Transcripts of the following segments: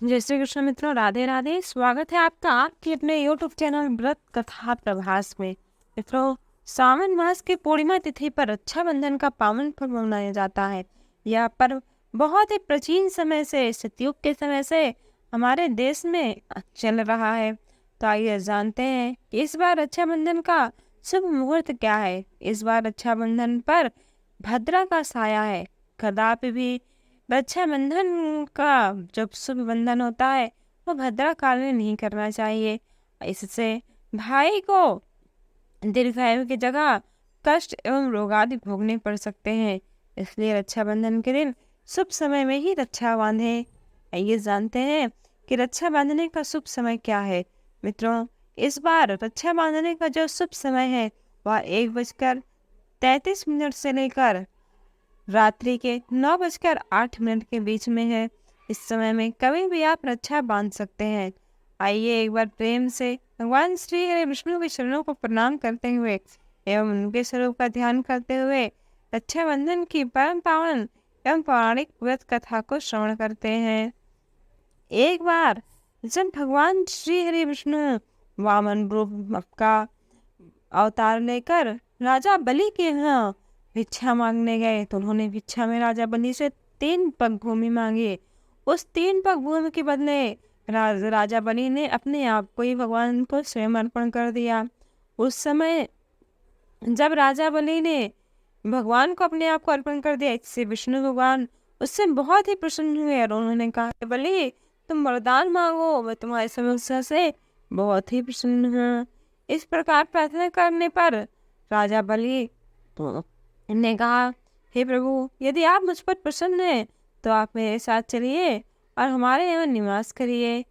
जय श्री कृष्ण मित्रों, राधे राधे। स्वागत है आपका आपके अपने यूट्यूब चैनल व्रत कथा प्रभास में। मित्रों, सावन मास की पूर्णिमा तिथि पर रक्षाबंधन का पावन पर्व मनाया जाता है। यह पर्व बहुत ही प्राचीन समय से, सतयुग के समय से हमारे देश में चल रहा है। तो आइए जानते हैं कि इस बार रक्षाबंधन का शुभ मुहूर्त क्या है। इस बार रक्षाबंधन पर भद्रा का साया है। कदापि भी रक्षाबंधन का जब शुभ बंधन होता है वो भद्रा काल में नहीं करना चाहिए। इससे भाई को दीर्घायु की जगह कष्ट एवं रोग आदि भोगने पड़ सकते हैं। इसलिए रक्षाबंधन के दिन शुभ समय में ही रक्षा बांधे। आइए जानते हैं कि रक्षा बांधने का शुभ समय क्या है। मित्रों, इस बार रक्षा बांधने का जो शुभ समय है वह 1:33 से लेकर रात्रि के 9:08 के बीच में है। इस समय में कभी भी आप रक्षा बांध सकते हैं। आइए एक बार प्रेम से भगवान श्री हरि विष्णु के चरणों को प्रणाम करते हुए एवं उनके स्वरूप का ध्यान करते हुए रक्षाबंधन की परम पावन एवं पौराणिक व्रत कथा को श्रवण करते हैं। एक बार जब भगवान श्री हरि विष्णु वामन रूप का अवतार लेकर राजा बलि के यहाँ भिक्षा मांगने गए तो उन्होंने भिक्षा में राजा बलि से 3 पग भूमि मांगी। उस 3 पग भूमि के बदले राजा बलि ने अपने आप को ही भगवान को स्वयं अर्पण कर दिया। उस समय जब राजा बलि ने भगवान को अपने आप को अर्पण कर दिया, इससे विष्णु भगवान उससे बहुत ही प्रसन्न हुए और उन्होंने कहा, बलि तुम वरदान मांगो, मैं तुम्हारी समस्या से बहुत ही प्रसन्न हूँ। इस प्रकार प्रार्थना करने पर राजा बलि ने कहा, हे प्रभु, यदि आप मुझ पर प्रसन्न हैं तो आप मेरे साथ चलिए और हमारे यहाँ निवास करिए।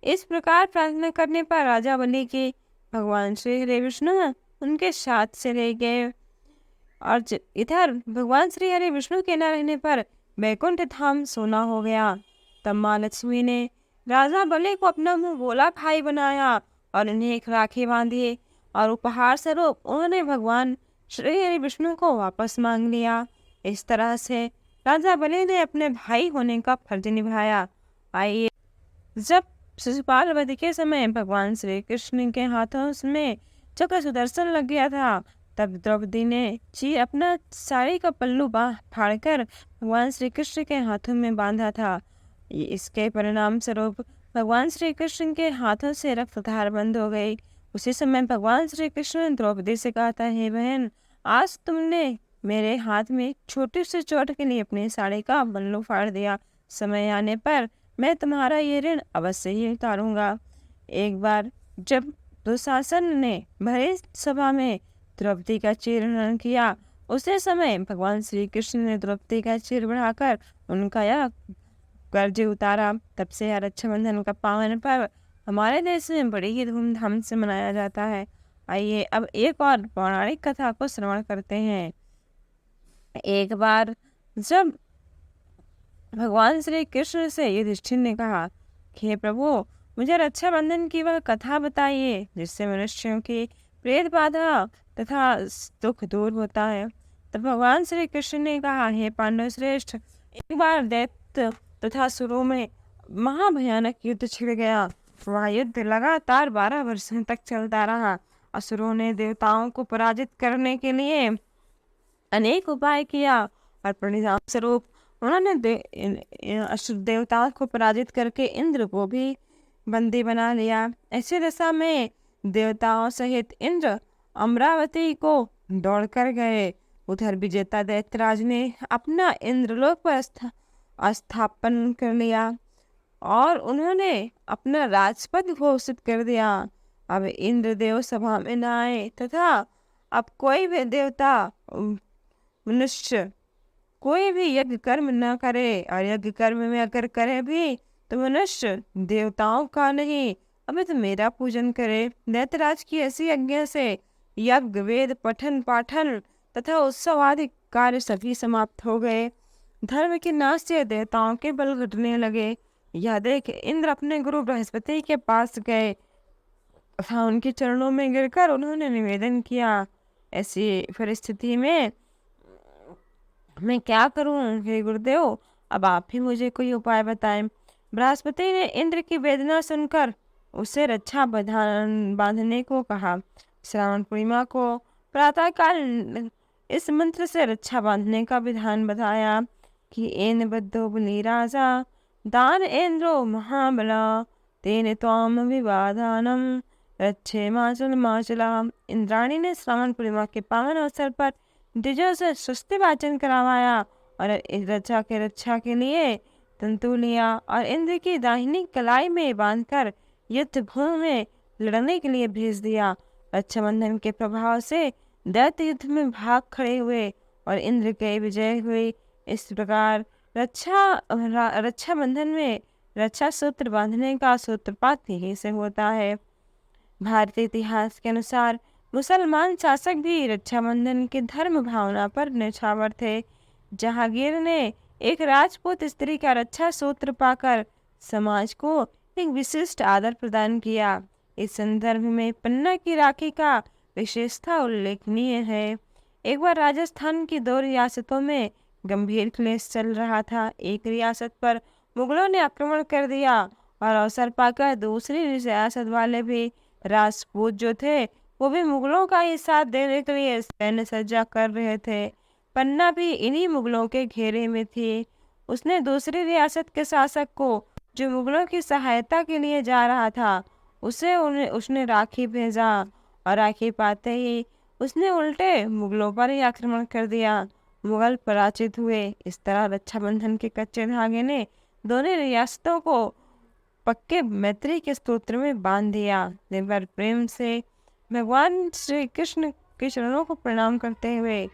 इस प्रकार प्रार्थना करने पर राजा बलि की भगवान श्री हरि विष्णु उनके साथ से रह गए। और इधर भगवान श्री हरि विष्णु के न रहने पर बैकुंठ धाम सोना हो गया। तब माँ लक्ष्मी ने राजा बलि को अपना मुंह बोला भाई बनाया और उन्हें एक राखी बांधी और उपहार स्वरूप उन्होंने भगवान श्री हरि विष्णु को वापस मांग लिया। इस तरह से राजा बलि ने अपने भाई होने का फर्ज निभाया। आइए, जब शिशुपाल वध के समय भगवान श्री कृष्ण के हाथों में चक्र सुदर्शन लग गया था, तब द्रौपदी ने अपना साड़ी का पल्लू फाड़कर भगवान श्री कृष्ण के हाथों में बांधा था। इसके परिणाम स्वरूप भगवान श्री कृष्ण के हाथों से रक्तधार बंद हो गई। उसी समय भगवान श्री कृष्ण ने द्रौपदी से कहा था, हे बहन, आज तुमने मेरे हाथ में छोटी सी चोट के लिए अपनी साड़ी का पल्लू फाड़ दिया। समय आने पर मैं तुम्हारा ये ऋण अवश्य ही उतारूंगा। एक बार जब दुशासन ने भरी सभा में द्रौपदी का चीरहरण किया, उसी समय भगवान श्री कृष्ण ने द्रौपदी का चीर बढ़ाकर उनका यह कर्ज उतारा। तब से यह रक्षाबंधन का पावन पर्व हमारे देश में बड़ी ही धूमधाम से मनाया जाता है। आइए अब एक और पौराणिक कथा को श्रवण करते हैं। एक बार जब भगवान श्री कृष्ण से युधिष्ठिर ने कहा, हे प्रभु, मुझे रक्षाबंधन की वह कथा बताइए जिससे मनुष्यों की प्रेत बाधा तथा दुख दूर होता है। तब भगवान श्री कृष्ण ने कहा, हे पांडव श्रेष्ठ, एक बार दैत्य तथा असुरों में महाभयानक युद्ध छिड़ गया। वह युद्ध लगातार 12 वर्षों तक चलता रहा। असुरों ने देवताओं को पराजित करने के लिए अनेक उपाय किया और परिणाम स्वरूप उन्होंने असुर देवताओं को पराजित करके इंद्र को भी बंदी बना लिया। ऐसी दशा में देवताओं सहित इंद्र अमरावती को दौड़ कर गए। उधर विजेता दैत्यराज ने अपना इंद्रलोक पर स्थापन कर लिया और उन्होंने अपना राजपद घोषित कर दिया। अब इंद्रदेव सभा में न आए तथा अब कोई भी देवता मनुष्य कोई भी यज्ञ कर्म न करे, और यज्ञ कर्म में अगर करे भी तो मनुष्य देवताओं का नहीं अमित मेरा पूजन करे। दैत्यराज की ऐसी आज्ञा से यज्ञ, वेद, पठन पाठन तथा उत्सव आदि कार्य सभी समाप्त हो गए। धर्म के नाश से देवताओं के बल घटने लगे। यह देख इंद्र अपने गुरु बृहस्पति के पास गए तथा उनके चरणों में गिरकर उन्होंने निवेदन किया, ऐसी परिस्थिति में मैं क्या करूं हे गुरुदेव, अब आप ही मुझे कोई उपाय बताएं। बृहस्पति ने इंद्र की वेदना सुनकर उसे रक्षा बांधने को कहा। श्रावण पूर्णिमा को प्रातःकाल इस मंत्र से रक्षा बांधने का विधान बताया कि एन बद्धो बलि राजा दान इंद्रो महाबला तेन त्वाम विवादानम रक्षे माचल माचला। इंद्राणी ने श्रावण पूर्णिमा के पावन अवसर पर द्विजों से स्वस्ति वाचन करवाया और इस रक्षा के लिए तंतु लिया और इंद्र की दाहिनी कलाई में बांधकर युद्ध भूमि में लड़ने के लिए भेज दिया। रक्षाबंधन के प्रभाव से दैत्य युद्ध में भाग खड़े हुए और इंद्र के विजय हुई। इस प्रकार रक्षाबंधन में रक्षा सूत्र बांधने का सूत्रपात यही से होता है। भारतीय इतिहास के अनुसार मुसलमान शासक भी रक्षाबंधन की धर्म भावना पर निछावर थे। जहांगीर ने एक राजपूत स्त्री का रक्षा सूत्र पाकर समाज को एक विशिष्ट आदर प्रदान किया। इस संदर्भ में पन्ना की राखी का विशेषता उल्लेखनीय है। एक बार राजस्थान की 2 रियासतों में गंभीर क्लेश चल रहा था। एक रियासत पर मुगलों ने आक्रमण कर दिया और अवसर पाकर दूसरी रियासत वाले भी राजपूत जो थे वो भी मुगलों का ही साथ देने के लिए सैन्य सज्जा कर रहे थे। पन्ना भी इन्हीं मुगलों के घेरे में थी। उसने दूसरी रियासत के शासक को जो मुगलों की सहायता के लिए जा रहा था उसने राखी भेजा और राखी पाते ही उसने उल्टे मुगलों पर ही आक्रमण कर दिया। मुगल पराजित हुए। इस तरह रक्षाबंधन के कच्चे धागे ने दोनों रियासतों को पक्के मैत्री के स्तोत्र में बांध दिया। दिन भर प्रेम से भगवान श्री कृष्ण के चरणों को प्रणाम करते हुए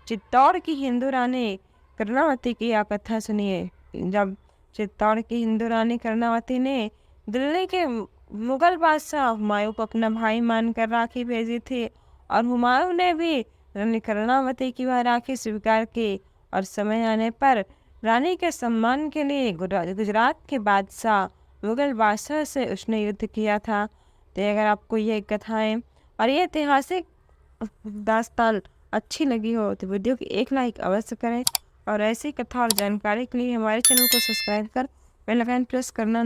चित्तौड़ की हिंदू रानी कर्णावती की यह कथा सुनिए। जब चित्तौड़ की हिंदू रानी कर्णावती ने दिल्ली के मुगल बादशाह हुमायूं को अपना भाई मानकर राखी भेजी थी और हुमायूं ने भी रानी कर्णावती की वह राखी स्वीकार की और समय आने पर रानी के सम्मान के लिए गुजरात के बादशाह मुगल बादशाह से उसने युद्ध किया था। तो अगर आपको ये कथाएं और ये ऐतिहासिक दास्तान अच्छी लगी हो तो वीडियो की एक लाइक अवश्य करें और ऐसी कथा और जानकारी के लिए हमारे चैनल को सब्सक्राइब कर बेल आइकन प्रेस करना